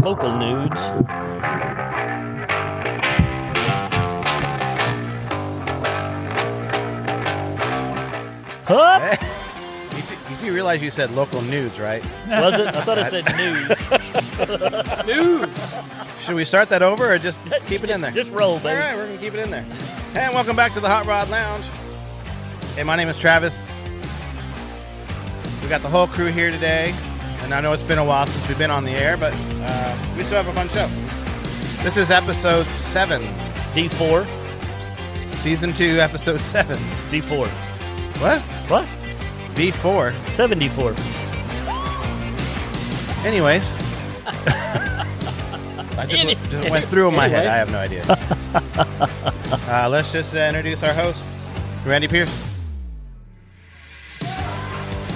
Local nudes. Huh? You do realize you said local nudes, right? Was it? I thought I said news. News. Should we start that over or just keep it in there? Just roll, baby. All right, we're going to keep it in there. And welcome back to the Hot Rod Lounge. Hey, my name is Travis. We got the whole crew here today. And I know it's been a while since we've been on the air, but we still have a fun show. This is episode 7. D4. Season 2, episode 7. D4. What? What? V4. 74. Anyways. I just went through in my head. I have no idea. Let's just introduce our host, Randy Pierce.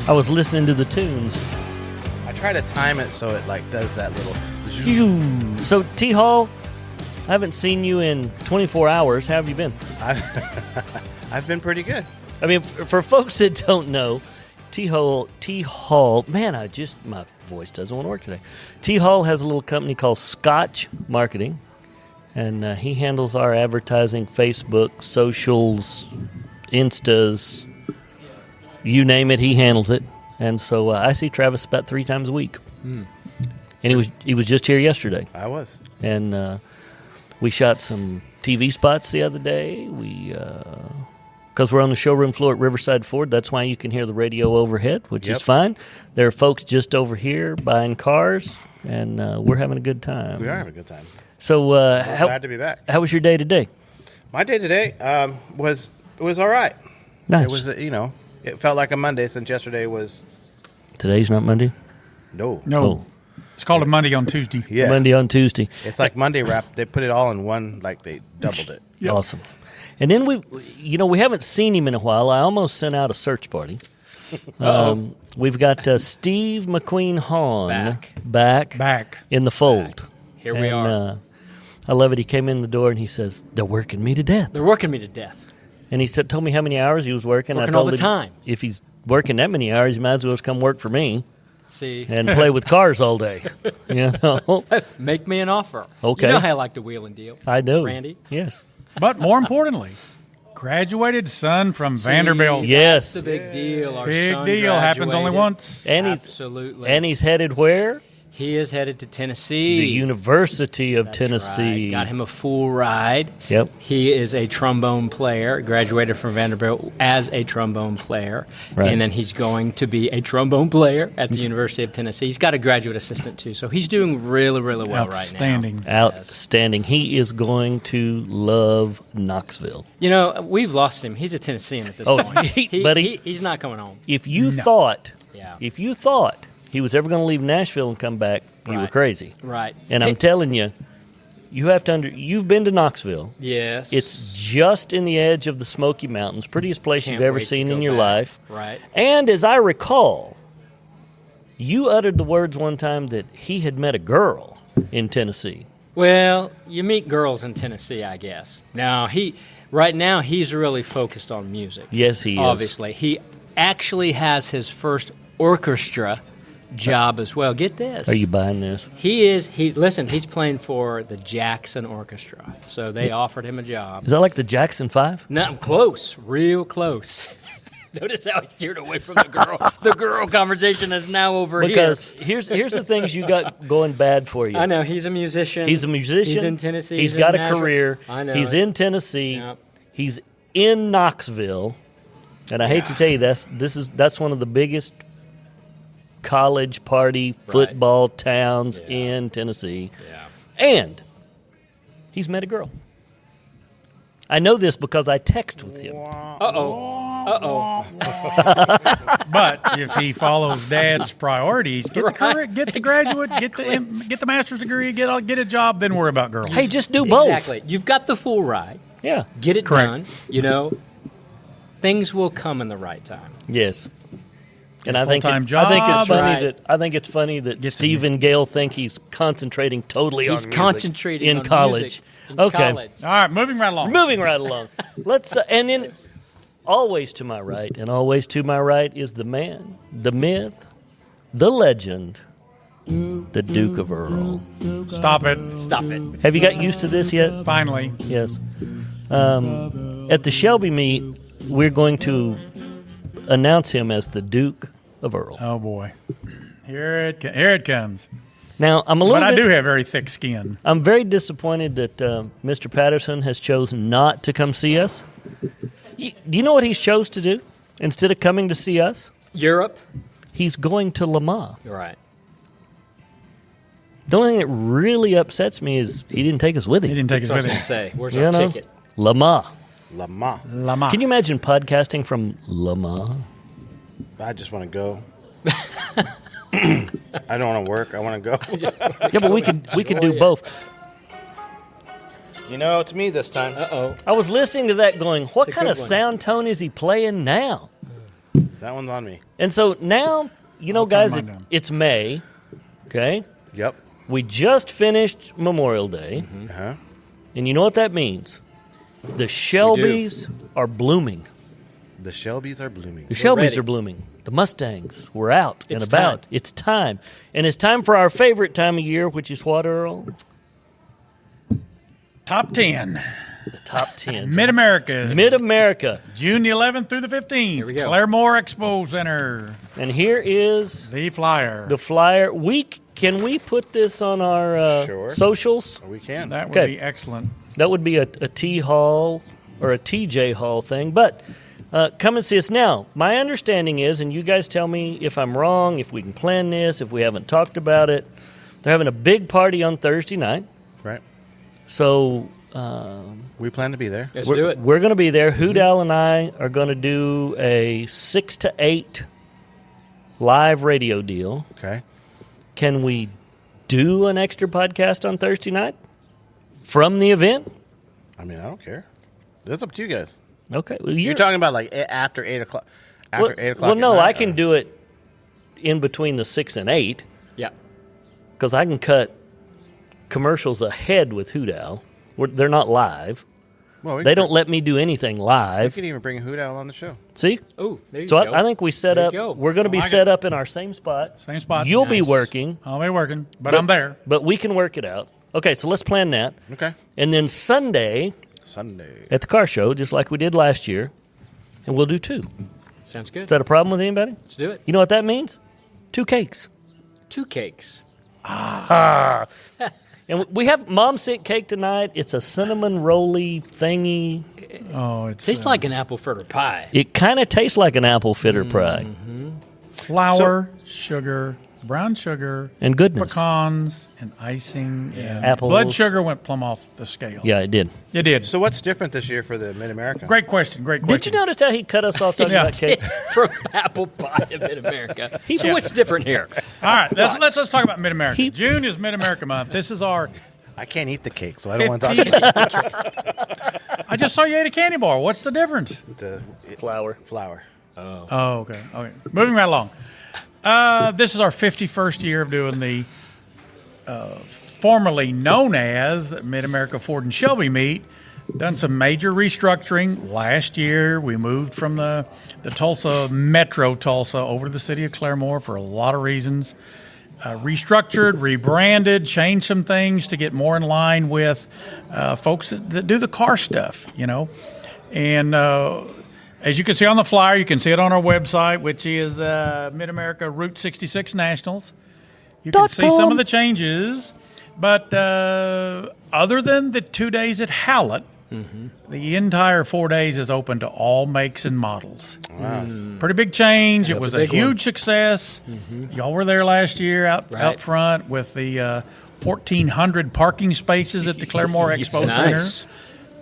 I was listening to the tunes. I try to time it so it like does that little. So, T. Hall, I haven't seen you in 24 hours. How have you been? I've been pretty good. I mean, for folks that don't know, T. Hall, man, my voice doesn't want to work today. T. Hall has a little company called Scotch Marketing, and he handles our advertising, Facebook, socials, Instas, you name it, he handles it. And so I see Travis about 3 times a week. And he was just here yesterday. I was. And we shot some TV spots the other day. Because we're on the showroom floor at Riverside Ford, that's why you can hear the radio overhead, which is fine. There are folks just over here buying cars, and we're having a good time. We are having a good time. So, glad to be back. How was your day today? My day today was all right. Nice. It was, it felt like a Monday since yesterday was. Today's not Monday? No. Oh. It's called a Monday on Tuesday. Yeah. Monday on Tuesday. It's like Monday wrap. They put it all in one, like they doubled it. Yep. Awesome. And then we haven't seen him in a while. I almost sent out a search party. We've got Steve McQueen Hahn back in the fold. Here we are. I love it. He came in the door and he says, "They're working me to death." They're working me to death. And he told me how many hours he was working. Working I told all the him, time. If he's working that many hours, he might as well come work for me. See. And play with cars all day. You know? Make me an offer. Okay. You know how I like to wheel and deal. I do. Randy? Yes. But more importantly, graduated son from Vanderbilt. Yes. That's the big deal. Our Big son deal. Happens only graduated. once. Absolutely. And he's headed where? He is headed to Tennessee. The University of That's Tennessee. Right. Got him a full ride. Yep. He is a trombone player, graduated from Vanderbilt as a trombone player. Right. And then he's going to be a trombone player at the University of Tennessee. He's got a graduate assistant, too. So he's doing really, really well Outstanding. right now. Outstanding. He is going to love Knoxville. You know, we've lost him. He's a Tennessean at this point. Buddy. He's not coming home. If you thought he was ever going to leave Nashville and come back, you were Right. crazy. Right. And I'm telling you, you have to you've been to Knoxville. Yes. It's just in the edge of the Smoky Mountains, prettiest place Can't you've ever wait to seen go in your back. life. Right. And as I recall, you uttered the words one time that he had met a girl in Tennessee. Well, you meet girls in Tennessee, I guess. Now, right now he's really focused on music. Yes, he is. Obviously. He actually has his first orchestra job as well. Get this. Are you buying this? He's playing for the Jackson Orchestra. So they offered him a job. Is that like the Jackson 5? No, close, real close. Notice how he steered away from the girl. The girl conversation is now over Because here. here's the things you got going bad for you. I know, he's a musician. He's a musician. He's in Tennessee. He's in got a Nashville. career. I know. He's in Tennessee. Yep. He's in Knoxville. And I hate to tell you that's one of the biggest college party football towns in Tennessee. Yeah. And he's met a girl. I know this because I text with him. But if he follows Dad's priorities, get the graduate, get the master's degree, get a job, then worry about girls. Hey, just do both. Exactly. You've got the full ride. Yeah. Get it Correct. done. You know, things will come in the right time. Yes. And I think full-time it's funny job. that Gets Steve and Gail think he's concentrating totally on He's music concentrating in on college. music in Okay. college. All right, moving right along. Moving right along. Let's and then always to my right is the man, the myth, the legend, the Duke of Earl. Stop it. Stop it. Have you got used to this yet? Finally. Yes. At the Shelby meet, we're going to announce him as the Duke of Earl. Oh, boy. Here it comes. Now, I'm a little But bit, I do have very thick skin. I'm very disappointed that Mr. Patterson has chosen not to come see us. Do you know what he's chose to do instead of coming to see us? Europe. He's going to Le Mans. Right. The only thing that really upsets me is he didn't take us with He him. didn't take us That's with what I him. say. Where's You our know? ticket? Le Mans. Lamar. Lama. Can you imagine podcasting from Le Mans? I just want to go. I don't want to work. I want to go. Yeah, but we could do both. You know, it's me this time. Uh-oh. I was listening to that going, what It's a kind of good one. sound tone is he playing now? That one's on me. And so now, you know, I'll guys, turn mine down. it's May, okay? Yep. We just finished Memorial Day, Uh-huh. and you know what that means? The Shelbys are blooming. The Shelbys are blooming. The Shelbys ready. are blooming. The Mustangs were out and It's about. time. It's time. And it's time for our favorite time of year, which is what, Earl? Top 10. The top 10. Mid-America. Mid-America. June the 11th through the 15th. Here we go. Claremore Expo Center. And here is The flyer. the flyer. Can we put this on our Sure. socials? We can. That would Okay. be excellent. That would be a T Hall or a TJ Hall thing. But come and see us now. My understanding is, and you guys tell me if I'm wrong, if we can plan this, if we haven't talked about it, they're having a big party on Thursday night. Right. So We plan to be there. Let's do it. we're going to be there. Hoodal and I are going to do a 6 to 8 live radio deal. Okay. Can we do an extra podcast on Thursday night from the event? I mean, I don't care. It's up to you guys. Okay. Well, You're talking about like after 8 o'clock. After 8 o'clock. Well, at no, night, I can or- do it in between the 6 and 8 Yeah. because I can cut commercials ahead with Hoodal. They're not live. Well, They don't let me do anything You live. can even bring Hoot Owl on the show. See? Oh, there you So go. I think we set There you up. go. We're going to be like set it. up in our same spot. Same spot. You'll be Nice. working, I'll be working, but I'm there. but we can work it out. Okay, so let's plan that. Okay. And then Sunday Sunday. at the car show, just like we did last year, and we'll do 2. Sounds good. Is that a problem with anybody? Let's do it. You know what that means? 2 cakes. 2 cakes. And we have Mom sent cake tonight. It's a cinnamon rolly thingy. Oh, it's Tastes like an apple fritter pie. It kind of tastes like an apple fitter pie. flour, sugar, brown sugar, And goodness. pecans, and icing. And Apples. blood sugar went plumb off the scale. Yeah, it did. It did. So what's different this year for the Mid-America? Great question. Great question. Did you notice how he cut us off talking Yeah. about cake? From apple pie to Mid-America. So what's different here? All right, let's talk about Mid-America. He- June is Mid-America month. This is our. I can't eat the cake, so I don't want to talk about I just saw you ate a candy bar. What's the difference? the Flour. flour. Oh, okay. Okay. Moving right along. This is our 51st year of doing the formerly known as Mid-America Ford and Shelby meet. Done some major restructuring. Last year, we moved from the Tulsa, Metro Tulsa, over to the city of Claremore for a lot of reasons. Restructured, rebranded, changed some things to get more in line with folks that do the car stuff, you know. And as you can see on the flyer, you can see it on our website, which is Mid-America Route 66 Nationals. You can see some of the changes. But other than the 2 days at Hallett, the entire 4 days is open to all makes and models. Wow. Pretty big change. It was a a big one. huge success. Y'all were there last year out Right. front with the 1,400 parking spaces at the Claremore Expo Nice. Center.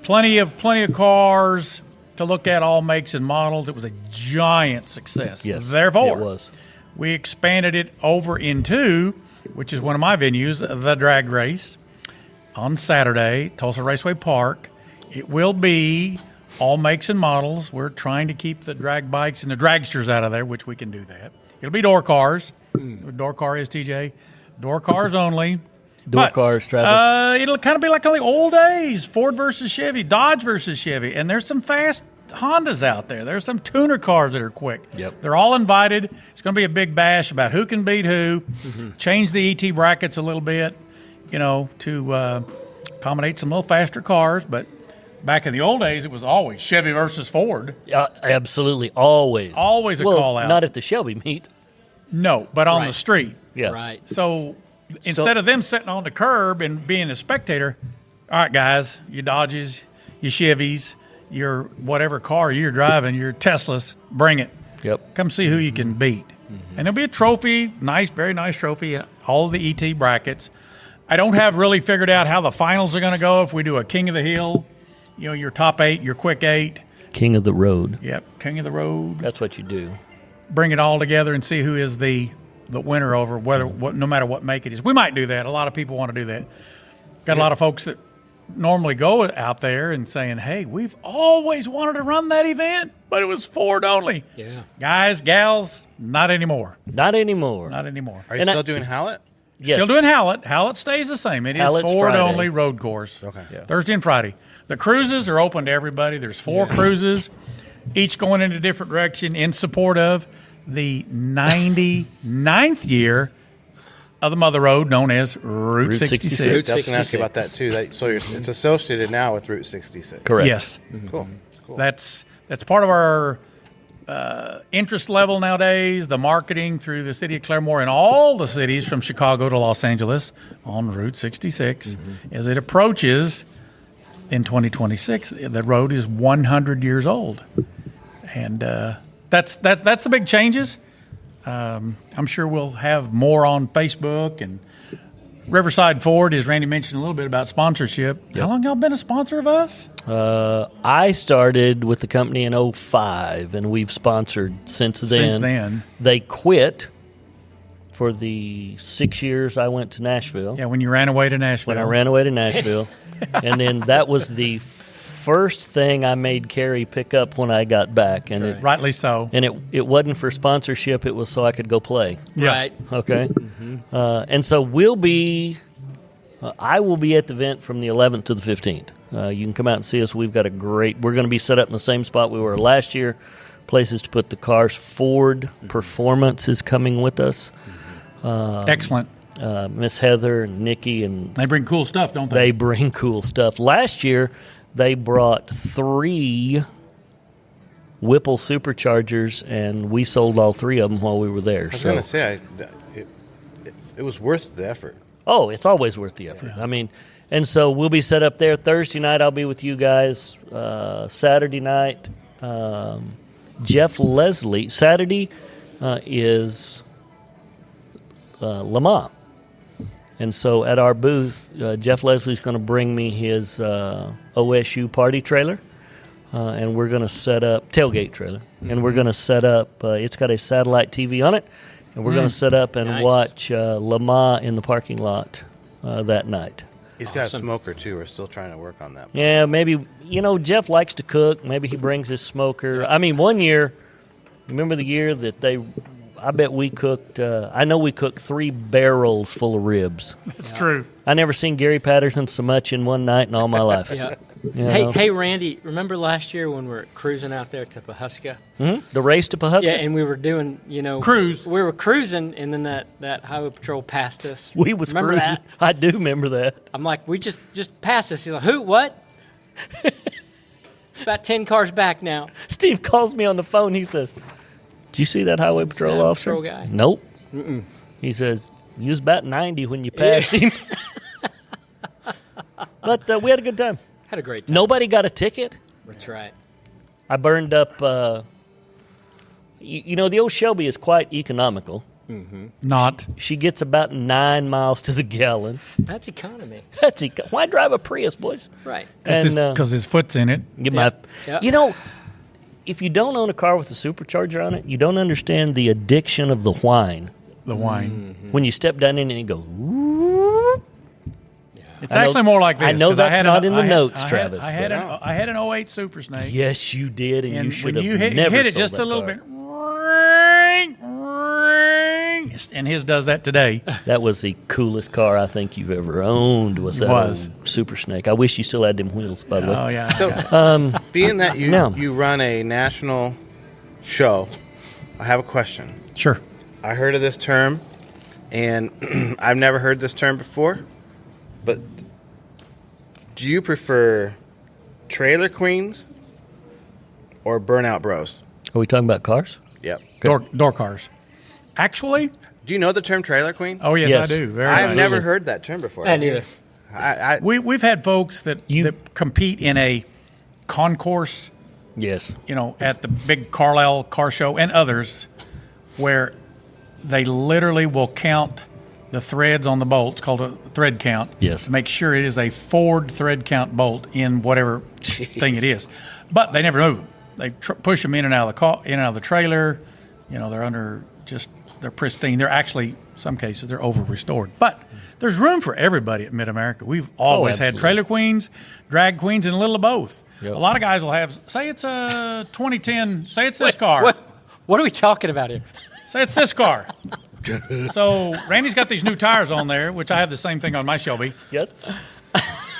Plenty of cars to look at, all makes and models. It was a giant success. Yes. Therefore, It was. we expanded it over into, which is one of my venues, the drag race on Saturday, Tulsa Raceway Park. It will be all makes and models. We're trying to keep the drag bikes and the dragsters out of there, which we can do that. It'll be door cars. Door car is TJ. Door cars only. Door cars, Travis. It'll kind of be like the old days, Ford versus Chevy, Dodge versus Chevy, and there's some fast Hondas out there. There's some tuner cars that are quick. Yep. They're all invited. It's going to be a big bash about who can beat who. Change the ET brackets a little bit, to accommodate some little faster cars. But back in the old days, it was always Chevy versus Ford. Absolutely, always. Always a call out. Not at the Shelby meet. No, but on Right. the street. Yeah. Right. So instead of them sitting on the curb and being a spectator, all right, guys, your Dodges, your Chevys, your whatever car you're driving, your Teslas, bring it. Yep. Come see who you can beat. And there'll be a trophy, nice, very nice trophy, all of the ET brackets. I don't have really figured out how the finals are going to go. If we do a King of the Hill, your top 8, your quick 8. King of the road. Yep, King of the Road. That's what you do. Bring it all together and see who is the winner over no matter what make it is. We might do that. A lot of people want to do that. Got a lot of folks that normally go out there and saying, hey, we've always wanted to run that event, but it was Ford only. Yeah. Guys, gals, not anymore. Not anymore. Not anymore. Are you still doing Hallett? Yes. Still doing Hallett. Hallett stays the same. It is Hallett's Ford Friday. only road course. Okay. Yeah. Thursday and Friday. The cruises are open to everybody. There's 4 cruises, each going in a different direction in support of the 99th year of the Mother Road known as Route 66. 66. I was going to ask you about that too. So it's associated now with Route 66. Correct. Yes. Cool. That's part of our interest level nowadays, the marketing through the city of Claremore and all the cities from Chicago to Los Angeles on Route 66. As it approaches in 2026, the road is 100 years old. And that's the big changes. I'm sure we'll have more on Facebook and Riverside Ford, as Randy mentioned a little bit about sponsorship. Yep. How long y'all been a sponsor of us? I started with the company in 2005, and we've sponsored since then. Since then. They quit for the 6 years I went to Nashville. Yeah, when you ran away to Nashville. When I ran away to Nashville. And then that was the first thing I made Carrie pick up when I got back. And Rightly so. it wasn't for sponsorship. It was so I could go play. Yeah. Right. Okay. And so I will be at the event from the 11th to the 15th. You can come out and see us. We're going to be set up in the same spot we were last year. Places to put the cars. Ford Performance is coming with us. Excellent. Miss Heather and Nikki, and They bring cool stuff, don't they they? bring cool stuff. Last year, they brought 3 Whipple superchargers, and we sold all 3 of them while we were there. I was going to say, it was worth the effort. Oh, it's always worth the effort. I mean, and so we'll be set up there. Thursday night, I'll be with you guys. Saturday night, Jeff Leslie. Saturday is Le Mans. And so at our booth, Jeff Leslie's going to bring me his OSU party trailer. And we're going to set up, tailgate trailer. And we're going to set up, it's got a satellite TV on it. And we're going to set up and watch Le Mans in the parking lot that night. He's got a smoker too. We're still trying to work on that. Yeah, maybe, Jeff likes to cook. Maybe he brings his smoker. I mean, one year, remember the year that I bet we cooked, I know we cooked 3 barrels full of ribs. That's true. I never seen Gary Patterson so much in one night in all my life. Yeah. You know? Hey, Randy, remember last year when we were cruising out there to Pawhuska? The race to Pawhuska? Yeah, and we were doing, Cruise. We were cruising, and then that highway patrol passed us. We was remember cruising. that? I do remember that. I'm like, we just passed us. He's like, who? What? It's about 10 cars back now. Steve calls me on the phone. He says, "Did you see that highway patrol Highway officer?" patrol guy. Nope. He says, "You was about 90 when you passed him." But we had a good time. Had a great time. Nobody got a ticket. That's right. I burned up. The old Shelby is quite economical. Not. She gets about 9 miles to the gallon. That's economy. Why drive a Prius, boys? Right. Because his foot's in it. Get Yeah. Yeah. If you don't own a car with a supercharger on it, you don't understand the addiction of the whine. The wine. When you step down in and you go, whoop. It's I know- actually more like this. I know 'cause that's had not in the notes, I had- Travis, I had, but- I had an 08 Super Snake. Yes, you did, and you should when have you hit never it sold just that a little car. bit, ring, ring, and his does that today. That was the coolest car I think you've ever owned. Was that Was. old Super Snake? I wish you still had them wheels, by the way. Oh yeah. So, being that you No. you run a national show, I have a question. Sure. I heard of this term, and I've never heard this term before. But do you prefer trailer queens or burnout bros? Are we talking about cars? Yep. Door cars. Actually, Do you know the term trailer queen? oh yes, Yes. I do. Very I've much. never heard that term before. And neither. We've had folks that compete in a concourse, Yes. at the big Carlisle car show and others, where they literally will count the threads on the bolt. It's called a thread count. Yes. To make sure it is a Ford thread count bolt in whatever thing it is. But they never move them. They push them in and out of the trailer. They're pristine. They're actually, some cases, they're over restored. But there's room for everybody at Mid-America. We've always had absolutely. trailer queens, drag queens, and a little of both. Yep. A lot of guys will have, say it's a 2010, say it's this car. What are we talking about here? Say it's this car. So Randy's got these new tires on there, which I have the same thing on my Shelby. Yes.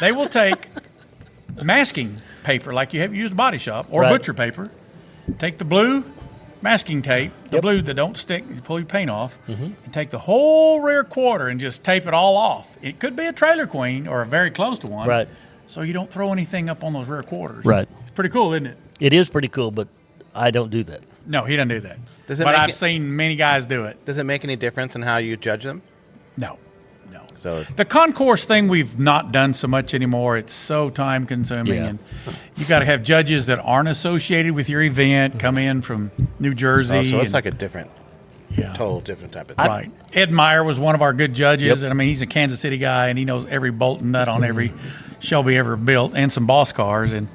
They will take masking paper, like you have used a body shop, or Right. butcher paper. Take the blue masking tape, the blue that don't stick, you pull your paint off, and take the whole rear quarter and just tape it all off. It could be a trailer queen or very close to one. Right. So you don't throw anything up on those rear quarters. Right. It's pretty cool, isn't it? It is pretty cool, but I don't do that. No, he doesn't do that. Does it But make I've it- seen many guys do it. Does it make any difference in how you judge them? No. So The concourse thing we've not done so much anymore. It's so time consuming, Yeah. and you've got to have judges that aren't associated with your event come in from New Jersey. so it's and- like a different, yeah. total different type of thing. Right. Ed Meyer was one of our good judges, Yep. and I mean he's a Kansas City guy, and he knows every bolt and nut on every Shelby ever built, and some boss cars, and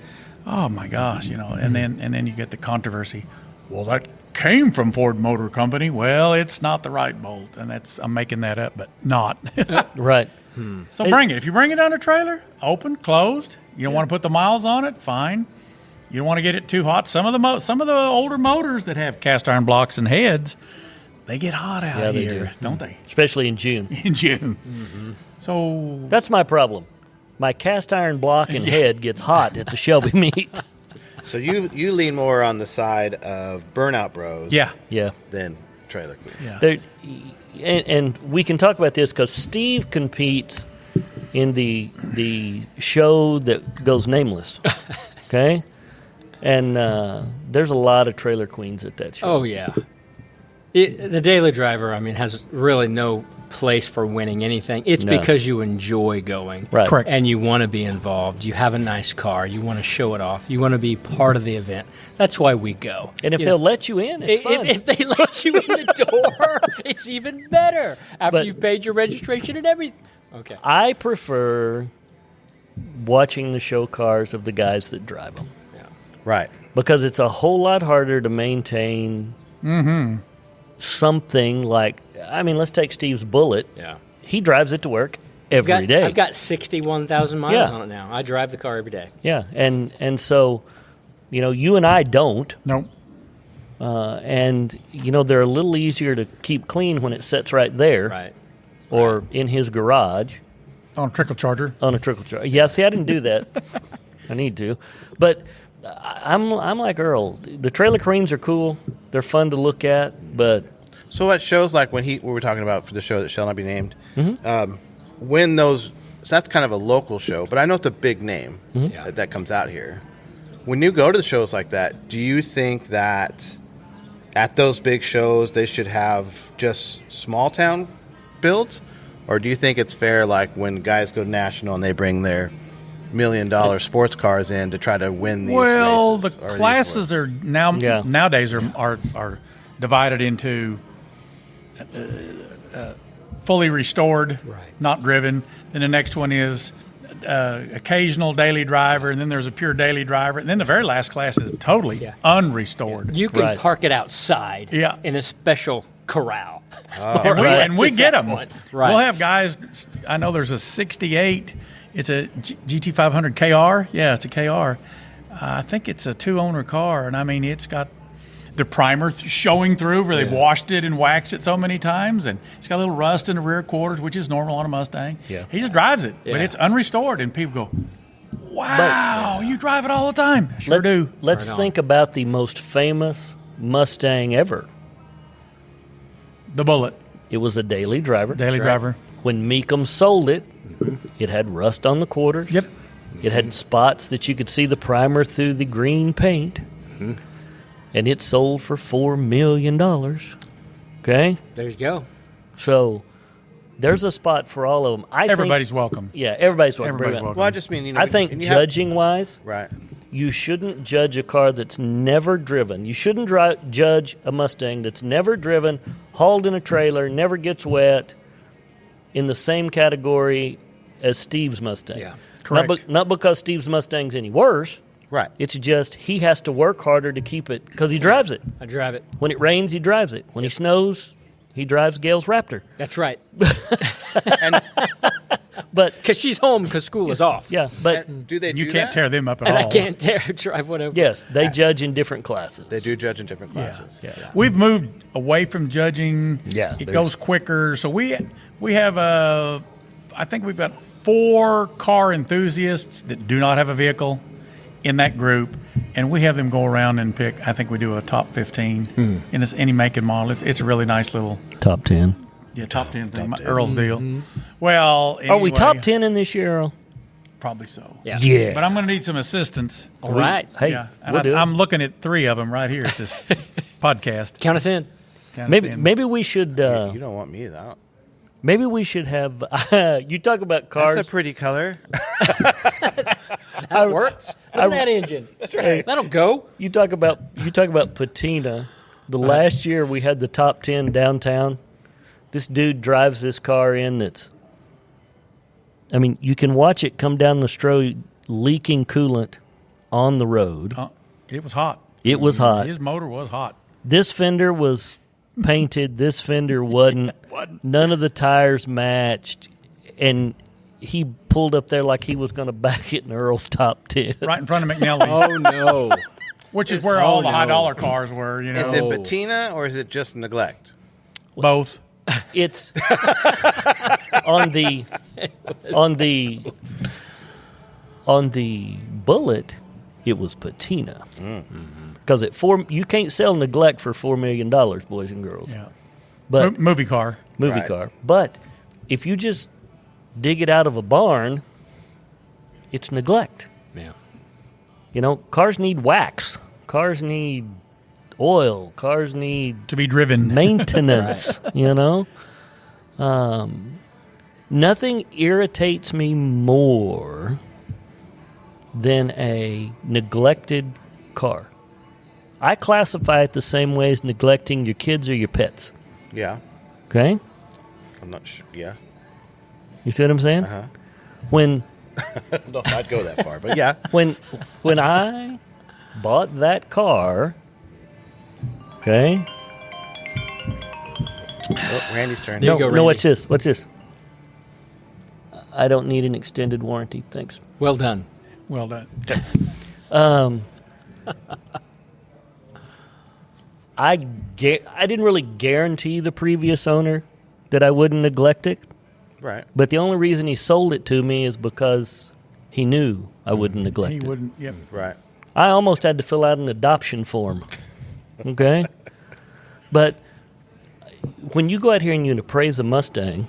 oh my gosh, and then you get the controversy. Well, that came from Ford Motor Company. Well, it's not the right bolt, and I'm making that up, but not. Right. So bring it. If you bring it on a trailer, open, closed. You don't want to put the miles on it, fine. You don't want to get it too hot. Some of the older motors that have cast iron blocks and heads, they get hot out Yeah, they here, do. don't they? Especially in June. In June. So That's my problem. My cast iron block and head gets hot at the Shelby meet. So you lean more on the side of burnout bros, yeah, Yeah. than trailer queens. yeah. There, and we can talk about this because Steve competes in the show that goes nameless. Okay? And there's a lot of trailer queens at that show. Oh, yeah. The daily driver, has really no place for winning anything. It's No. because you enjoy going. Right. Correct. And you want to be involved. You have a nice car. You want to show it off. You want to be part of the event. That's why we go. And if You they'll know, let you in, it's fun. if they let you in the door, it's even better after But- you've paid your registration and everything. Okay. I prefer watching the show cars of the guys that drive them Yeah. Right. because it's a whole lot harder to maintain something like, let's take Steve's Bullet. Yeah. He drives it to work every day. I've got 61,000 miles Yeah. on it now. I drive the car every day. Yeah, and so, you and I don't, No. and they're a little easier to keep clean when it sits right there, Right. or in his garage On a trickle charger. on a trickle charge. Yeah, see, I didn't do that. I need to, but I'm like Earl. The trailer queens are cool. They're fun to look at, but So at shows like when we were talking about for the show that shall not be named, when those, so that's kind of a local show, but I know it's a big name Yeah. that comes out here. When you go to the shows like that, do you think that at those big shows they should have just small town builds, or do you think it's fair like when guys go national and they bring their $1 million sports cars in to try to win these Well, races, the or these classes are now Yeah. nowadays are divided into fully restored, Right. not driven. Then the next one is occasional daily driver, and then there's a pure daily driver, and then the very last class is totally Yeah. unrestored. You can Right. park it outside Yeah. in a special corral. And we get them. Right. Right. We'll have guys. I know there's a '68. It's a GT500 KR. Yeah, it's a KR. I think it's a 2-owner car, and it's got the primer showing through where they've washed it and waxed it so many times, and it's got a little rust in the rear quarters, which is normal on a Mustang. Yeah. He just drives it, but it's unrestored, and people go, wow, you drive it all the time. I sure do. Let's think about the most famous Mustang ever. The Bullet. It was a daily driver. Daily driver. When Meekum sold it, it had rust on the quarters. Yep. It had spots that you could see the primer through the green paint. And it sold for $4 million. Okay? There you go. So there's a spot for all of them. Everybody's welcome. Yeah, everybody's welcome. Everybody's welcome. Well, I just mean, I think judging-wise, right. you shouldn't judge a car that's never driven. You shouldn't judge a Mustang that's never driven, hauled in a trailer, never gets wet, in the same category as Steve's Mustang. Yeah. Correct. Not because Steve's Mustang's any worse. Right. It's just he has to work harder to keep it because he drives it. I drive it. When it rains, he drives it. When he snows, he drives Gail's Raptor. That's right. But Because she's home because school is off. yeah, but And do they do You can't that? tear them up at And all. I can't drive whatever. yes, they judge in different classes. They do judge in different classes. Yeah. We've moved away from judging. Yeah, It there's- goes quicker. So we have I think we've got 4 car enthusiasts that do not have a vehicle in that group, and we have them go around and pick. I think we do a top 15, and it's any make and model. It's a really nice little Top 10. top 10 thing. Earl's deal. Well, Are we anyway, top 10 in this year, Earl? Probably so. Yeah. Yeah. But I'm going to need some assistance. All right. Hey, Yeah, and we'll do it. I'm looking at 3 of them right here at this podcast. Count us in. Maybe we should. You don't want me though. Maybe we should have. You talk about cars. That's a pretty color. That works. Look at that engine. That's right. That'll go. You talk about patina. The last year we had the top 10 downtown. This dude drives this car in that's. I mean, you can watch it come down the strode, leaking coolant on the road. It was hot. It was hot. His motor was hot. This fender was painted. This fender wasn't. None of the tires matched, and he pulled up there like he was going to back it in Earl's top 10. Right in front of McNally's, Oh, no. which is where all the high dollar cars were. You know, Is it patina or is it just neglect? both. It's on the Bullet. It was patina because you can't sell neglect for $4 million, boys and girls. Yeah, But movie car. movie Right. car. But if you just dig it out of a barn, it's neglect. Yeah. You know, cars need wax. Cars need oil. Cars need To be driven. maintenance. You know, nothing irritates me more than a neglected car. I classify it the same way as neglecting your kids or your pets. Yeah. Okay, I'm not sure. Yeah. you see what I'm saying? Uh-huh. When I don't know if I'd go that far, but yeah. when I bought that car, okay. Oh, Randy's turn. There you go, No, Randy. what's this? What's this? I don't need an extended warranty. Thanks. Well done. Well done. I didn't really guarantee the previous owner that I wouldn't neglect it, Right. but the only reason he sold it to me is because he knew I wouldn't neglect He it. wouldn't. Yep. Right. I almost had to fill out an adoption form. Okay? But when you go out here and you appraise a Mustang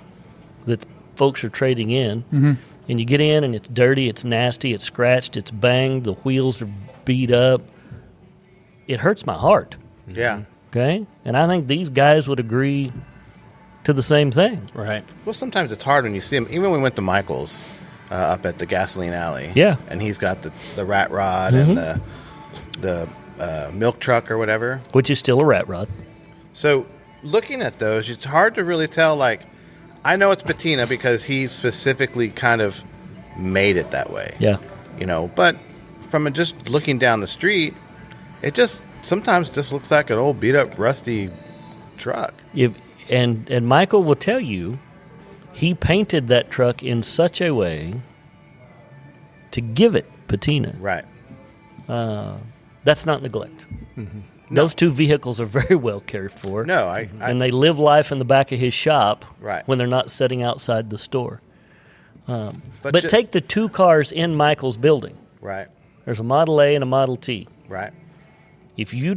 that folks are trading in, and you get in and it's dirty, it's nasty, it's scratched, it's banged, the wheels are beat up, it hurts my heart. Yeah. Okay? And I think these guys would agree to the same thing. Right. Well, sometimes it's hard when you see him. Even when we went to Michael's up at the gasoline alley. Yeah. And he's got the rat rod and the milk truck or whatever. Which is still a rat rod. So looking at those, it's hard to really tell. Like, I know it's patina because he specifically kind of made it that way. Yeah. You know, but from just looking down the street, it just sometimes just looks like an old beat up rusty truck. And Michael will tell you he painted that truck in such a way to give it patina. Right. That's not neglect. Those two vehicles are very well cared for. No, and they live life in the back of his shop Right. when they're not sitting outside the store. But ju- take the two cars in Michael's building. right, There's a Model A and a Model T. right, If you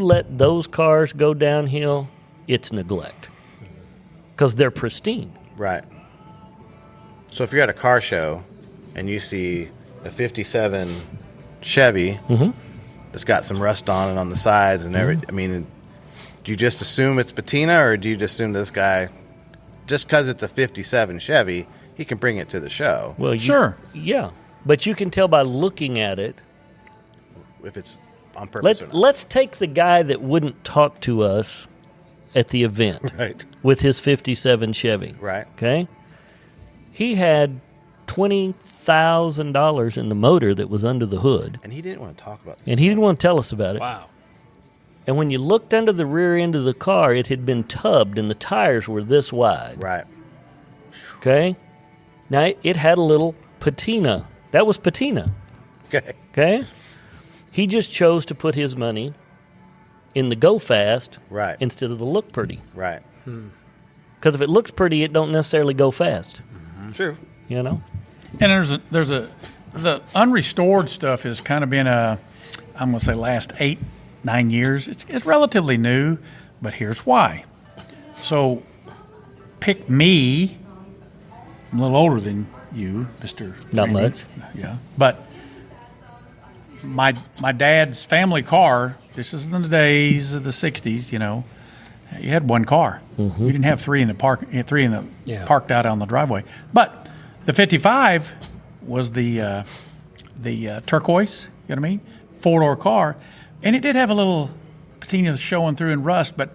let those cars go downhill, it's neglect because they're pristine. right. So if you're at a car show and you see a 57 Chevy that's got some rust on it on the sides and I mean, do you just assume it's patina, or do you just assume this guy, just because it's a 57 Chevy, he can bring it to the show Well, Sure. Yeah, but you can tell by looking at it. if it's on purpose or not? Let's take the guy that wouldn't talk to us at the event Right, with his 57 Chevy. right, Okay? He had $20,000 in the motor that was under the hood, and he didn't want to talk about this. and he didn't want to tell us about it. Wow. And when you looked under the rear end of the car, it had been tubbed, and the tires were this wide. Right, Okay? Now, it had a little patina. That was patina. okay, Okay? He just chose to put his money in the go fast right, instead of the look pretty. right. Because if it looks pretty, it don't necessarily go fast. True. You know? And the unrestored stuff has kind of been I'm going to say last 8-9 years. It's relatively new, but here's why. So pick me. I'm a little older than you, Mr. Not Randy. much. Yeah. But my dad's family car, this is in the days of the 60s, you had one car. You didn't have three in the Yeah. parked out on the driveway. But the 55 was the turquoise, you know what I mean? 4-door car. And it did have a little patina showing through and rust, but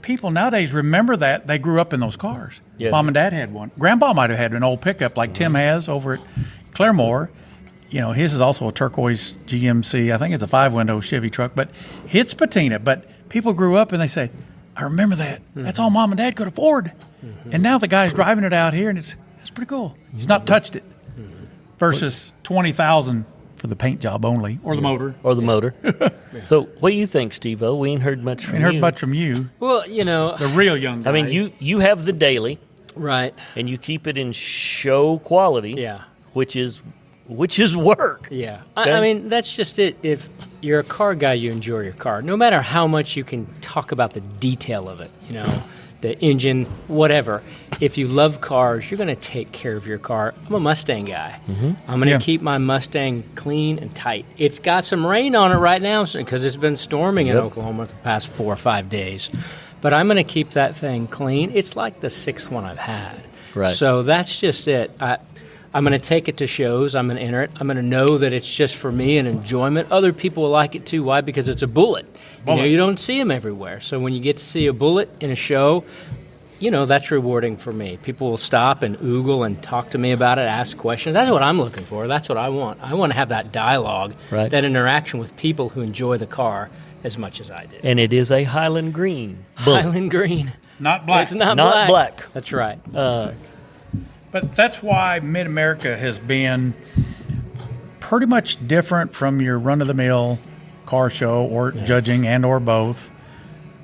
people nowadays remember that. They grew up in those cars. Yes. Mom and Dad had one. Grandpa might have had an old pickup like Tim has over at Claremore. His is also a turquoise GMC. I think it's a 5-window Chevy truck, but it's patina. But people grew up and they say, I remember that. That's all Mom and Dad could afford. And now the guy's driving it out here, and it's pretty cool. He's not touched it. Versus $20,000 for the paint job only, or the motor. Or the motor. So, what do you think, Steve-O? We ain't heard much from I you. heard much from you, Well, the real young guy. I mean, you have the daily, right. and you keep it in show quality. Yeah. Which is work. Yeah. Okay. I mean, that's just it. If you're a car guy, you enjoy your car. No matter how much you can talk about the detail of it, the engine, whatever. If you love cars, you're going to take care of your car. I'm a Mustang guy. I'm going to keep my Mustang clean and tight. It's got some rain on it right now because it's been storming in Oklahoma for the past 4 or 5 days. But I'm going to keep that thing clean. It's like the 6th one I've had. Right. So that's just it. I'm going to take it to shows. I'm going to enter it. I'm going to know that it's just for me and enjoyment. Other people will like it too. Why? Because it's a bullet. You don't see them everywhere. So when you get to see a bullet in a show, that's rewarding for me. People will stop and oogle and talk to me about it, ask questions. That's what I'm looking for. That's what I want. I want to have that dialogue, Right. that interaction with people who enjoy the car as much as I do. And it is a Highland Green bullet. Highland Green. not black. It's not black. That's right. But that's why Mid-America has been pretty much different from your run-of-the-mill car show or judging and or both,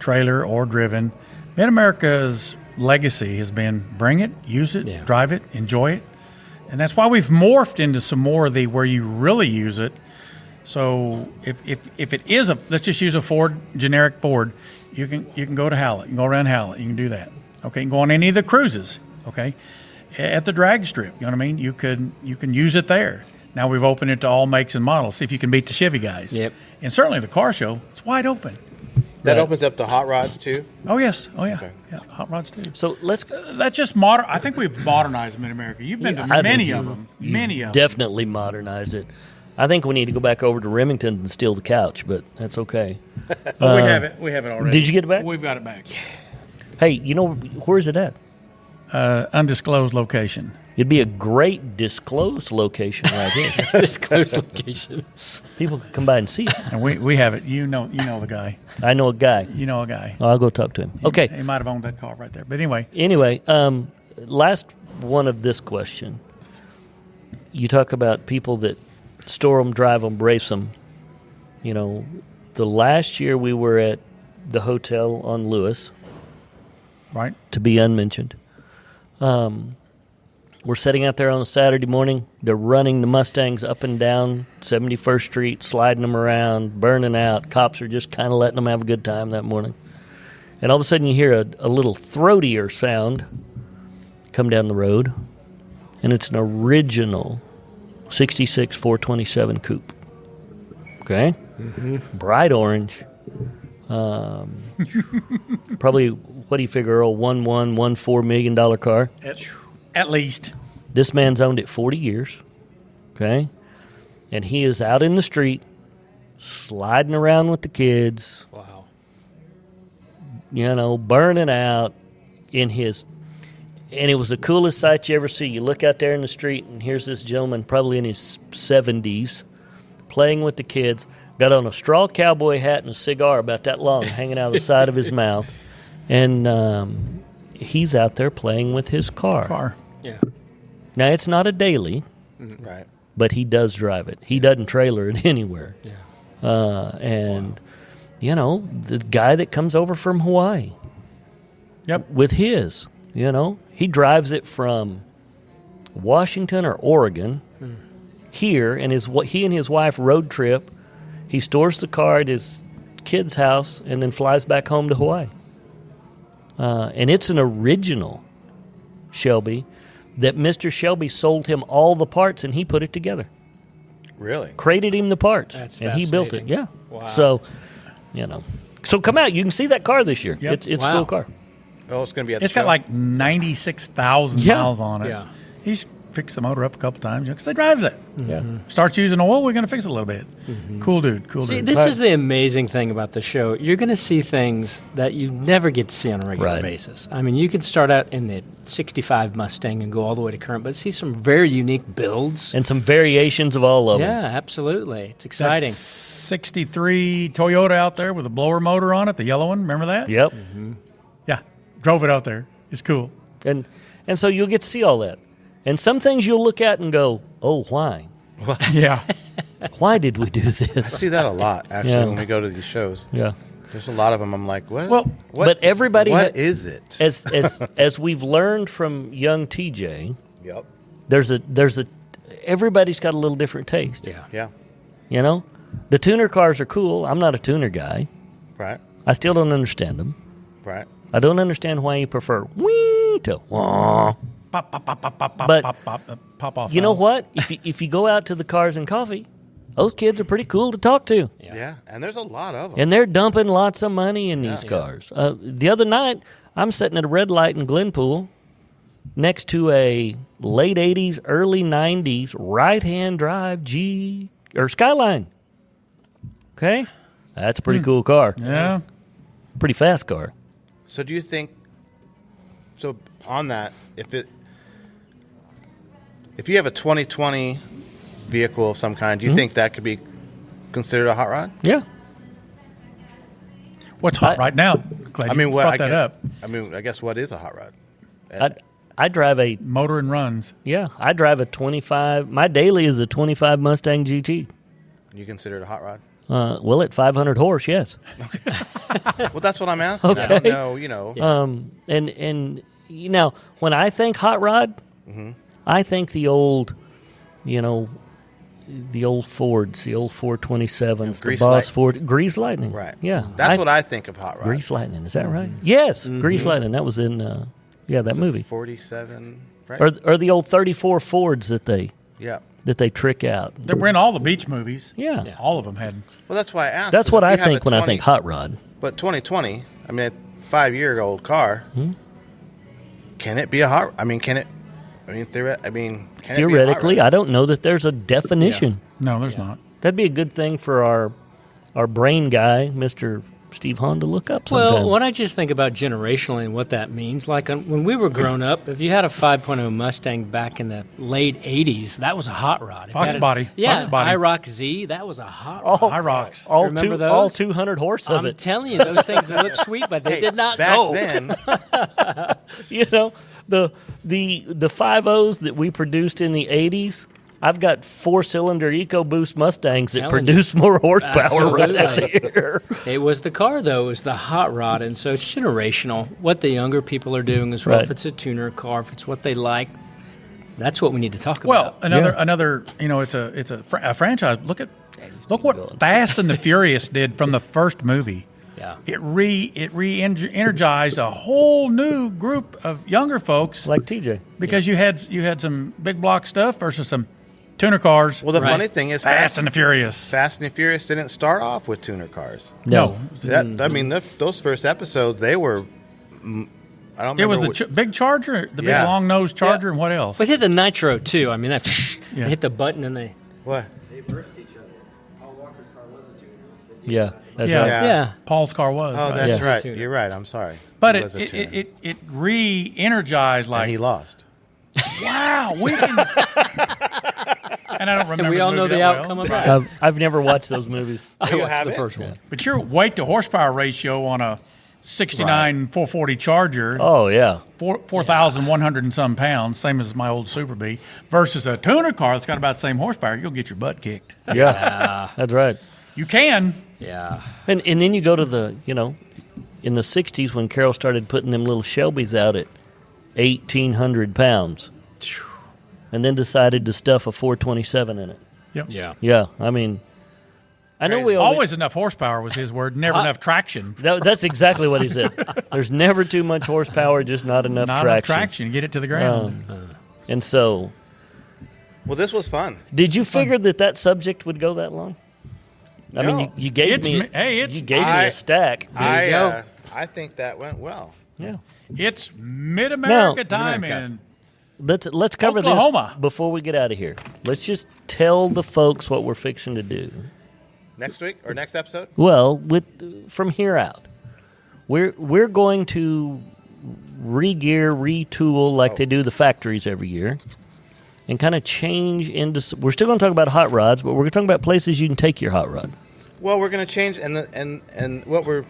trailer or driven. Mid-America's legacy has been bring it, use it, drive it, enjoy it. And that's why we've morphed into some more of the where you really use it. So if it is let's just use a Ford, generic Ford, you can go to Hallett, you can go around Hallett, you can do that. Okay, you can go on any of the cruises, okay? At the drag strip, you know what I mean? You can use it there. Now we've opened it to all makes and models. See if you can beat the Chevy guys. Yep. And certainly the car show, it's wide open. That opens up to hot rods too. Oh yes, oh yeah, Okay. yeah, hot rods too. So let's That's just modern. I think we've modernized Mid-America. You've been to I think many of them, many of them. definitely modernized it. I think we need to go back over to Remington and steal the couch, but that's okay. Oh, we have it. We have it already. Did you get it back? We've got it back. Hey, where's it at? Undisclosed location. It'd be a great disclosed location right here. This close location. People could come by and see it. And we have it. You know the guy. I know a guy. You know a guy. I'll go talk to him. Okay. He might have owned that car right there. But anyway, Last one of this question. You talk about people that store them, drive them, brace them, the last year we were at the hotel on Lewis, Right. to be unmentioned. We're sitting out there on a Saturday morning. They're running the Mustangs up and down 71st Street, sliding them around, burning out. Cops are just kind of letting them have a good time that morning. And all of a sudden you hear a little throatier sound come down the road, and it's an original 66 427 coupe. Okay? Bright orange. Probably, what do you figure, Earl, $1.4 million car? At least. This man's owned it 40 years, okay? And he is out in the street, sliding around with the kids, Wow. Burning out in his... And it was the coolest sight you ever see. You look out there in the street, and here's this gentleman, probably in his 70s, playing with the kids, got on a straw cowboy hat and a cigar about that long hanging out of the side of his mouth. And he's out there playing with his car. Yeah. Now, it's not a daily, Right. but he does drive it. He doesn't trailer it anywhere. Yeah. The guy that comes over from Hawaii Yep. with his, he drives it from Washington or Oregon here, and he and his wife road trip. He stores the car at his kid's house and then flies back home to Hawaii. And it's an original Shelby that Mr. Shelby sold him all the parts, and he put it together. Really? Crated him the parts, That's and he built it. fascinating. Yeah. Wow. So come out. You can see that car this year. Yep. It's a Wow. cool car. Oh, it's going to be at the It's got show? like 96,000 Yeah. miles on it. Yeah. He's fixed the motor up a couple times because he drives it. Yeah. Starts using oil, we're going to fix it a little bit. Cool dude. See, this is the amazing thing about the show. You're going to see things that you never get to see on a regular Right. basis. I mean, you can start out in the 65 Mustang and go all the way to current, but see some very unique builds. And some variations of all of them. Yeah, absolutely. It's exciting. That 63 Toyota out there with a blower motor on it, the yellow one. Remember that? Yep. Yeah. Drove it out there. It's cool. And so you'll get to see all that. And some things you'll look at and go, oh, why? Yeah. Why did we do I this? see that a lot, actually, Yeah. when we go to these shows. Yeah. There's a lot of them. I'm like, what? Well, what, but everybody What is it? as we've learned from young TJ, Yep. there's a everybody's got a little different taste. Yeah. Yeah. The tuner cars are cool. I'm not a tuner guy. Right. I still don't understand them. Right. I don't understand why you prefer wee to wah. Pop, pop, pop, pop, pop, But pop off. You know what? If you go out to the Cars and Coffee, those kids are pretty cool to talk to. Yeah. And there's a lot of them. And they're dumping lots of money in these cars. The other night, I'm sitting at a red light in Glenpool next to a late 80s, early 90s right-hand drive Skyline. Okay? That's a pretty cool car. Yeah. Pretty fast car. So do you think, so on that, if you have a 2020 vehicle of some kind, do you think that could be considered a hot rod? Yeah. What's hot right now? Glad you brought that up. I guess what is a hot rod? I drive a Motor and runs. I drive a 25. My daily is a 25 Mustang GT. You consider it a hot rod? Well, at 500 horse, yes. Well, that's what I'm asking. I don't know, And when I think hot rod, I think the old, the old Fords, the old 427s, the Boss Ford, Grease Lightning. Right. Yeah. That's what I think of hot rod. Grease Lightning, is that right? Yes, Grease Lightning. That was in, that movie. 47, right? Or the old 34 Fords that they trick out. They were in all the beach movies. Yeah. All of them had. Well, that's why I asked. That's what I think when I think hot rod. But 2020, I mean, a 5-year-old car, can it be a hot? I mean, can it? I mean, Theoretically, I don't know that there's a definition. No, there's not. That'd be a good thing for our brain guy, Mr. Steve Hahn, to look up sometime. Well, when I just think about generationally and what that means, like when we were growing up, if you had a 5.0 Mustang back in the late 80s, that was a hot rod. If Fox you had body. Yeah, Fox body. IROC Z, that was a hot rod. High rocks. Remember those? All 200 horse of I'm it. telling you, those things they look sweet, but they did not back go. then. The 5.0s that we produced in the 80s, I've got 4-cylinder EcoBoost Mustangs that Telling produce more horsepower right out Absolutely. here. It was the car, though. It was the hot rod, and so it's generational. What the younger people are doing as well. Right. If it's a tuner car, if it's what they like, that's what we need to talk Well, about. another, it's a franchise. Look what Fast and the Furious did from the first movie. Yeah. It energized a whole new group of younger folks Like TJ. because you had some big block stuff versus some tuner cars. Well, the Right. funny thing is, Fast and the Furious. Fast and the Furious didn't start off with tuner cars. No. I mean, those first episodes, they were. I don't remember. It was the what- big Charger, the Yeah. big long nosed Charger, Yeah. and what else? But hit the nitro, too. I mean, that Yeah. they hit the button and they... what? They versed each other. Paul Walker's car was a tuner. Yeah, that's Yeah. right. Yeah. Yeah. Paul's car was. Oh, right? that's Yeah. right. Tuner. You're right. I'm sorry. But It was a tuner. it re-energized and he like, lost. wow, we can. And I don't remember. And we all the know movie the that outcome well. of that. I've never watched those movies. I you watched have the it? first one. But your weight to horsepower ratio on a 69 440 Charger, Oh, yeah. 4,100 and some pounds, same as my old Super Bee, versus a tuner car that's got about the same horsepower, you'll get your butt kicked. Yeah, that's right. You can. Yeah. And then you go to the, in the 60s when Carol started putting them little Shelbys out at 1,800 pounds and then decided to stuff a 427 in it. Yep. Yeah. Yeah, I mean, I know we Always enough horsepower was his word, never enough traction. That's exactly what he said. There's never too much horsepower, just not enough Not traction. enough traction. Get it to the ground. And so, Well, this was fun. did you figure that subject would go that long? I mean, No. you gave It's me me- hey, it's- you gave me a stack. I think that went well. Yeah. It's mid-America Now- time, Mid-America. and Let's cover Oklahoma. this before we get out of here. Let's just tell the folks what we're fixing to do. Next week or next episode? Well, from here out, we're going to re-gear, retool like they do the factories every year, and kind of change into. We're still going to talk about hot rods, but we're going to talk about places you can take your hot rod. Well, we're going to change, and what we're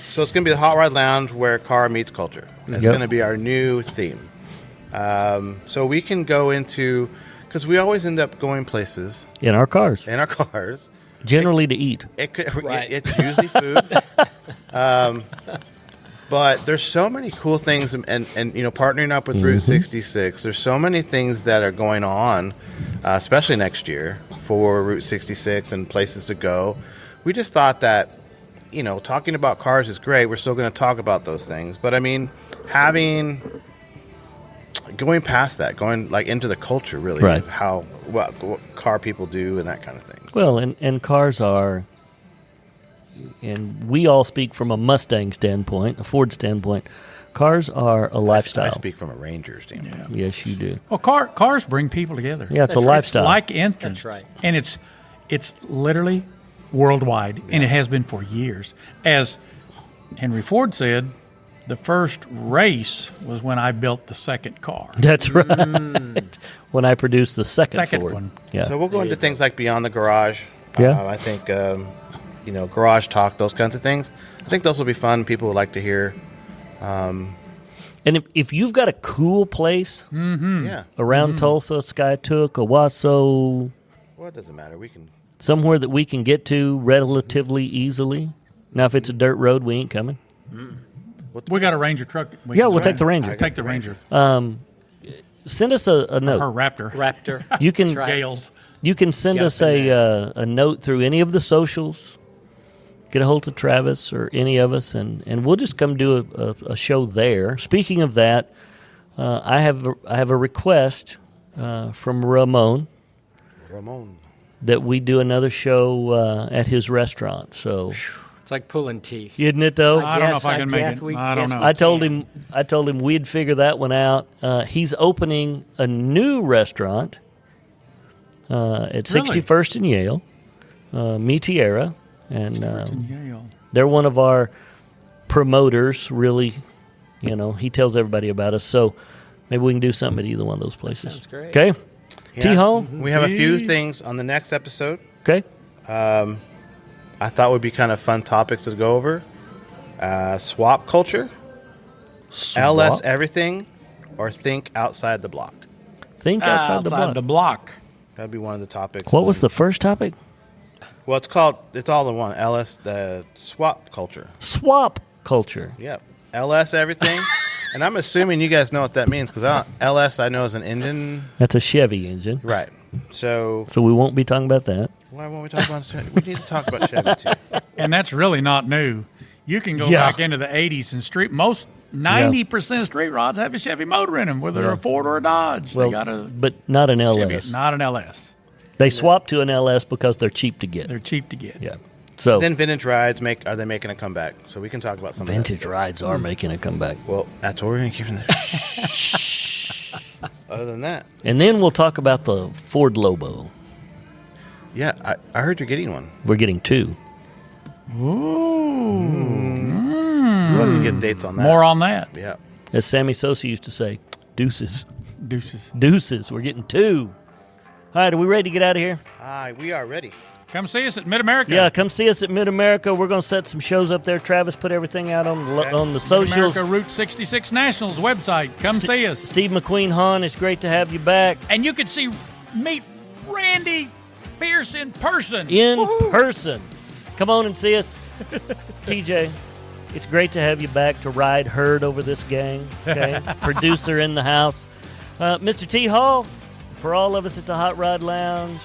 so it's going to be the Hot Rod Lounge where car meets culture. It's Yep. going to be our new theme. So we can go into because we always end up going places In our cars, in our cars. generally to eat. It could, Right. it's usually food. But there's so many cool things, and partnering up with Route 66, there's so many things that are going on, especially next year for Route 66 and places to go. We just thought that, talking about cars is great. We're still going to talk about those things. But, I mean, going past that, going like into the culture, really, Right. of what car people do and that kind of thing. Well, and cars are, and we all speak from a Mustang standpoint, a Ford standpoint. Cars are a lifestyle. I speak from a Ranger standpoint. Yes, you do. well, cars bring people together. Yeah, it's a That's right. lifestyle. Like entrance. That's right. And it's literally worldwide, and it has been for years. As Henry Ford said, the first race was when I built the second car. That's right. When I produced the second Ford. one. Yeah. So we'll go into things like Beyond the Garage. Yeah. I think, garage talk, those kinds of things. I think those will be fun. People would like to hear. And if you've got a cool place Yeah. around Tulsa, Skytook, Owasso, Well, it doesn't matter. We can. somewhere that we can get to relatively easily. Now, if it's a dirt road, we ain't coming. We got a Ranger truck. We'll take the Ranger. Take the Ranger. Send us a Her note. Raptor. Raptor. You can That's right. Gales. you can send us Guessing a note through any of the socials. Get a hold of Travis or any of us, and we'll just come do a show there. Speaking of that, I have a request from Ramon that we do another show at his restaurant. So, It's like pulling teeth. isn't it though? I don't know Yes, if I can make guess it. we- I don't yes, know. we I told him we'd figure that one out. He's opening a new restaurant at 61st and Yale, Mi Tierra, and Yale. they're one of our promoters. Really, he tells everybody about us. So maybe we can do something at either one of those places. Sounds great. Okay, Yeah. T-Hall. We have a few things on the next episode. Okay, I thought would be kind of fun topics to go over. Swap culture, LS Swap. everything, or think outside the block. Think outside the block. The block. That'd be one of the topics. What was the first topic? Well, it's all in one. The swap culture. Swap culture. Yep. LS everything. And I'm assuming you guys know what that means because LS I know is an engine. That's a Chevy engine. Right. So we won't be talking about that. why won't we talk about Chevy? We need to talk about Chevy too. And that's really not new. You can go Yeah. back into the 80s and most 90% of street rods have a Chevy motor in them, whether they're a Ford or a Dodge. Well, they got a but not an Chevy, LS. not an LS. They swapped to an LS because they're cheap to get. They're cheap to get. Yeah. So Then vintage rides are they making a comeback? So we can talk about some vintage of that. rides are making a comeback. Well, that's what we're going to keep in there. Other than that, And then we'll talk about the Ford Lobo. yeah, I heard you're getting one. We're getting 2. We'll have to get dates on that. More on that. Yeah. As Sammy Sosa used to say, deuces. Deuces. Deuces. We're getting 2. All right, are we ready to get out of here? Aye, we are ready. Come see us at Mid-America. Yeah, come see us at Mid-America. We're going to set some shows up there. Travis put everything out on the socials. Mid-America Route 66 Nationals website. Come see us. Steve McQueen, Hahn, it's great to have you back. And you can meet Randy Pierce in person. In person. Come on and see us. TJ, it's great to have you back to ride herd over this gang. Okay, producer in the house. Mr. T. Hall, for all of us at the Hot Rod Lounge.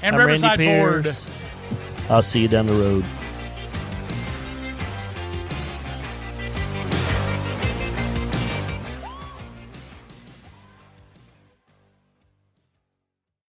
And I'm Randy Riverside Ford. Pierce. I'll see you down the road.